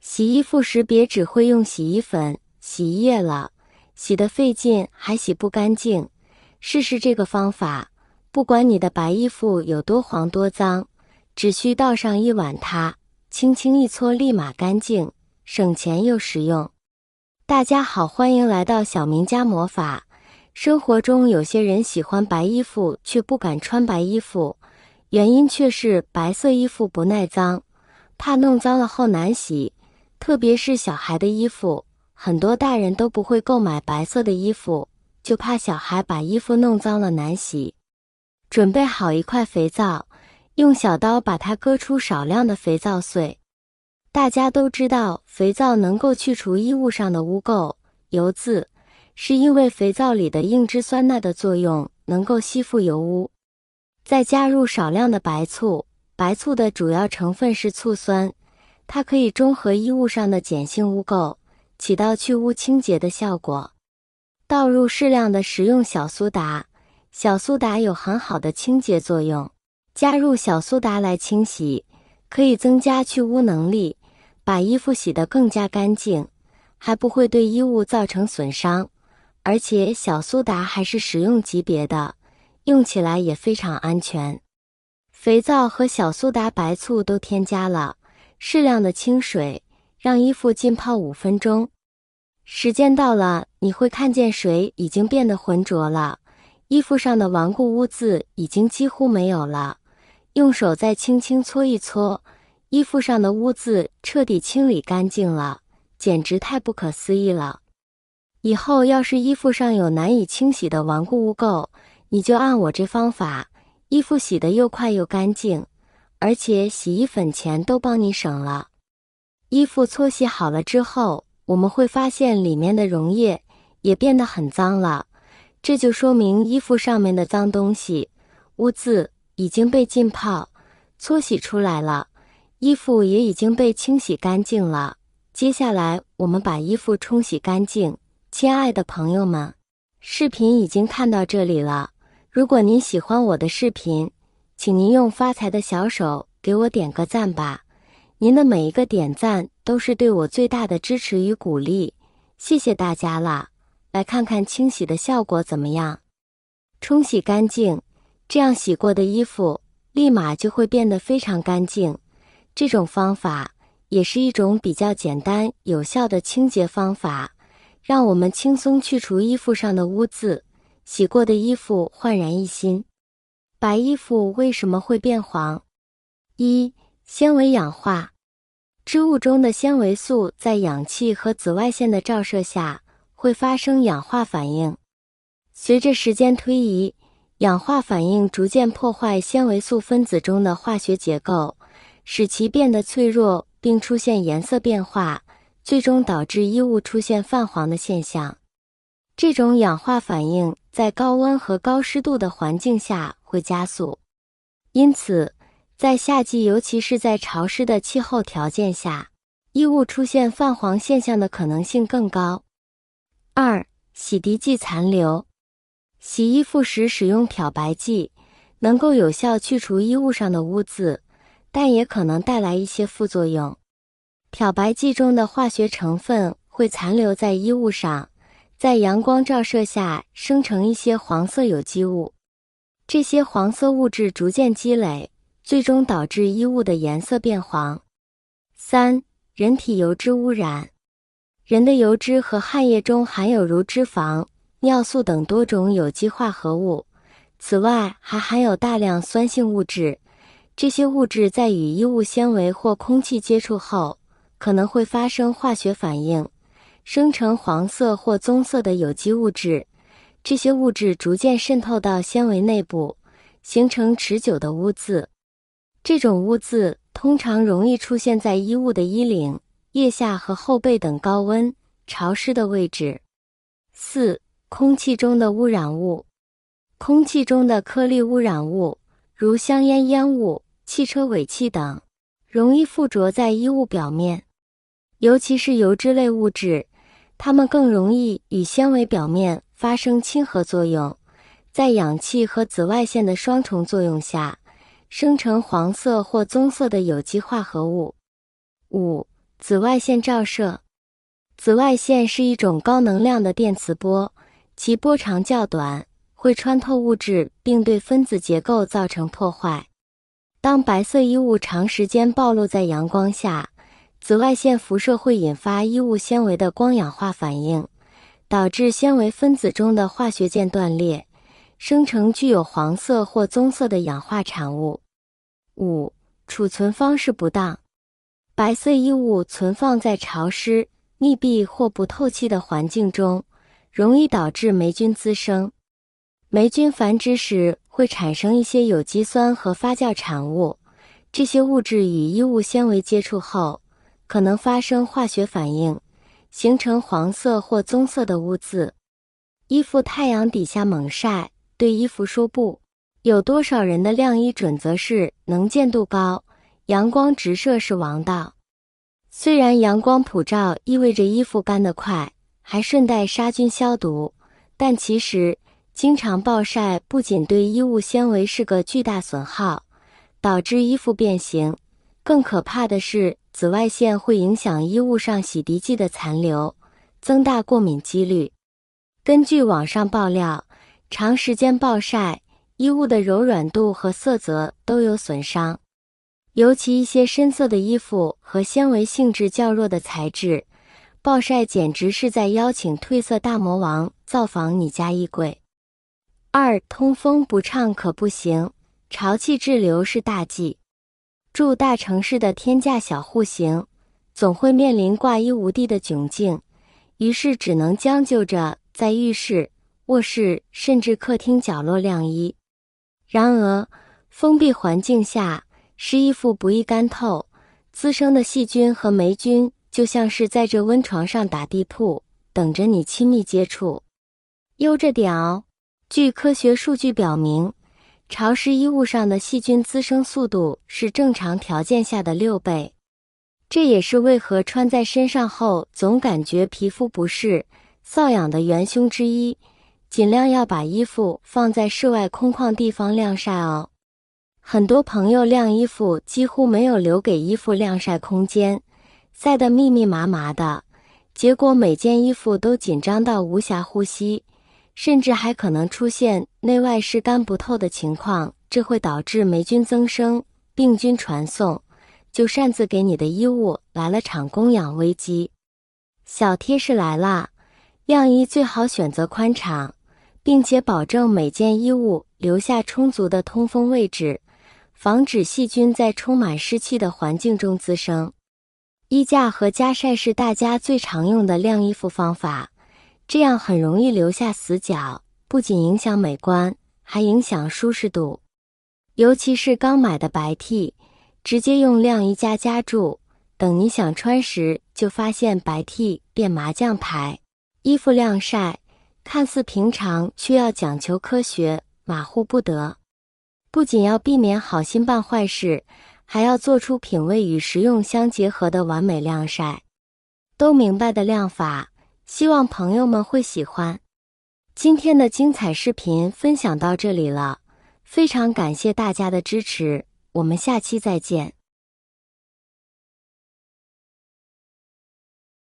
洗衣服时别只会用洗衣粉、洗衣液了，洗得费劲还洗不干净。试试这个方法，不管你的白衣服有多黄多脏，只需倒上一碗它，轻轻一搓立马干净，省钱又实用。大家好，欢迎来到小明家魔法。生活中有些人喜欢白衣服却不敢穿白衣服，原因却是白色衣服不耐脏，怕弄脏了后难洗。特别是小孩的衣服，很多大人都不会购买白色的衣服，就怕小孩把衣服弄脏了难洗。准备好一块肥皂，用小刀把它割出少量的肥皂碎。大家都知道，肥皂能够去除衣物上的污垢、油渍，是因为肥皂里的硬脂酸钠的作用能够吸附油污。再加入少量的白醋，白醋的主要成分是醋酸，它可以中和衣物上的碱性污垢，起到去污清洁的效果。倒入适量的食用小苏打，小苏打有很好的清洁作用。加入小苏打来清洗，可以增加去污能力，把衣服洗得更加干净，还不会对衣物造成损伤。而且小苏打还是食用级别的，用起来也非常安全。肥皂和小苏打、白醋都添加了，适量的清水，让衣服浸泡5分钟。时间到了，你会看见水已经变得浑浊了，衣服上的顽固污渍已经几乎没有了。用手再轻轻搓一搓，衣服上的污渍彻底清理干净了，简直太不可思议了。以后要是衣服上有难以清洗的顽固污垢，你就按我这方法，衣服洗得又快又干净，而且洗衣粉钱都帮你省了。衣服搓洗好了之后，我们会发现里面的溶液也变得很脏了，这就说明衣服上面的脏东西、污渍已经被浸泡、搓洗出来了，衣服也已经被清洗干净了。接下来我们把衣服冲洗干净。亲爱的朋友们，视频已经看到这里了，如果您喜欢我的视频，请您用发财的小手给我点个赞吧。您的每一个点赞都是对我最大的支持与鼓励，谢谢大家啦。来看看清洗的效果怎么样。冲洗干净，这样洗过的衣服立马就会变得非常干净。这种方法也是一种比较简单有效的清洁方法，让我们轻松去除衣服上的污渍，洗过的衣服焕然一新。白衣服为什么会变黄？1. 纤维氧化。织物中的纤维素在氧气和紫外线的照射下会发生氧化反应。随着时间推移，氧化反应逐渐破坏纤维素分子中的化学结构，使其变得脆弱并出现颜色变化，最终导致衣物出现泛黄的现象。这种氧化反应在高温和高湿度的环境下会加速，因此在夏季，尤其是在潮湿的气候条件下，衣物出现泛黄现象的可能性更高。2. 洗涤剂残留。洗衣服时使用漂白剂，能够有效去除衣物上的污渍，但也可能带来一些副作用。漂白剂中的化学成分会残留在衣物上，在阳光照射下生成一些黄色有机物。这些黄色物质逐渐积累，最终导致衣物的颜色变黄。3. 人体油脂污染。人的油脂和汗液中含有如脂肪、尿素等多种有机化合物，此外还含有大量酸性物质。这些物质在与衣物纤维或空气接触后，可能会发生化学反应，生成黄色或棕色的有机物质。这些物质逐渐渗透到纤维内部，形成持久的污渍。这种污渍通常容易出现在衣物的衣领、腋下和后背等高温、潮湿的位置。4. 空气中的污染物。空气中的颗粒污染物，如香烟烟雾、汽车尾气等，容易附着在衣物表面。尤其是油脂类物质，它们更容易与纤维表面发生亲和作用，在氧气和紫外线的双重作用下，生成黄色或棕色的有机化合物。5. 紫外线照射。紫外线是一种高能量的电磁波，其波长较短，会穿透物质并对分子结构造成破坏。当白色衣物长时间暴露在阳光下，紫外线辐射会引发衣物纤维的光氧化反应，导致纤维分子中的化学键断裂，生成具有黄色或棕色的氧化产物。5. 储存方式不当。白色衣物存放在潮湿、密闭或不透气的环境中，容易导致霉菌滋生。霉菌繁殖时会产生一些有机酸和发酵产物，这些物质与衣物纤维接触后，可能发生化学反应，形成黄色或棕色的污渍。衣服太阳底下猛晒，对衣服说不。有多少人的晾衣准则是能见度高，阳光直射是王道。虽然阳光普照意味着衣服干得快，还顺带杀菌消毒，但其实经常暴晒不仅对衣物纤维是个巨大损耗，导致衣服变形，更可怕的是紫外线会影响衣物上洗涤剂的残留，增大过敏几率。根据网上爆料，长时间暴晒，衣物的柔软度和色泽都有损伤，尤其一些深色的衣服和纤维性质较弱的材质，暴晒简直是在邀请褪色大魔王造访你家衣柜。2. 通风不畅可不行，潮气滞留是大忌。住大城市的天价小户型，总会面临挂衣无地的窘境，于是只能将就着在浴室、卧室甚至客厅角落晾衣。然而，封闭环境下，湿衣服不易干透，滋生的细菌和霉菌就像是在这温床上打地铺，等着你亲密接触。悠着点哦。据科学数据表明，潮湿衣物上的细菌滋生速度是正常条件下的6倍。这也是为何穿在身上后总感觉皮肤不适、瘙痒的元凶之一。尽量要把衣服放在室外空旷地方晾晒哦。很多朋友晾衣服几乎没有留给衣服晾晒空间，晒得密密麻麻的，结果每件衣服都紧张到无暇呼吸，甚至还可能出现内外湿干不透的情况，这会导致霉菌增生、病菌传送，就擅自给你的衣物来了场供氧危机。小贴士来啦，晾衣最好选择宽敞，并且保证每件衣物留下充足的通风位置，防止细菌在充满湿气的环境中滋生。衣架和加晒是大家最常用的晾衣服方法，这样很容易留下死角，不仅影响美观，还影响舒适度。尤其是刚买的白 T， 直接用晾衣架夹住，等你想穿时就发现白 T 变麻将牌。衣服晾晒看似平常，却要讲求科学，马虎不得。不仅要避免好心办坏事，还要做出品味与实用相结合的完美晾晒。都明白的晾法，希望朋友们会喜欢。今天的精彩视频分享到这里了，非常感谢大家的支持，我们下期再见。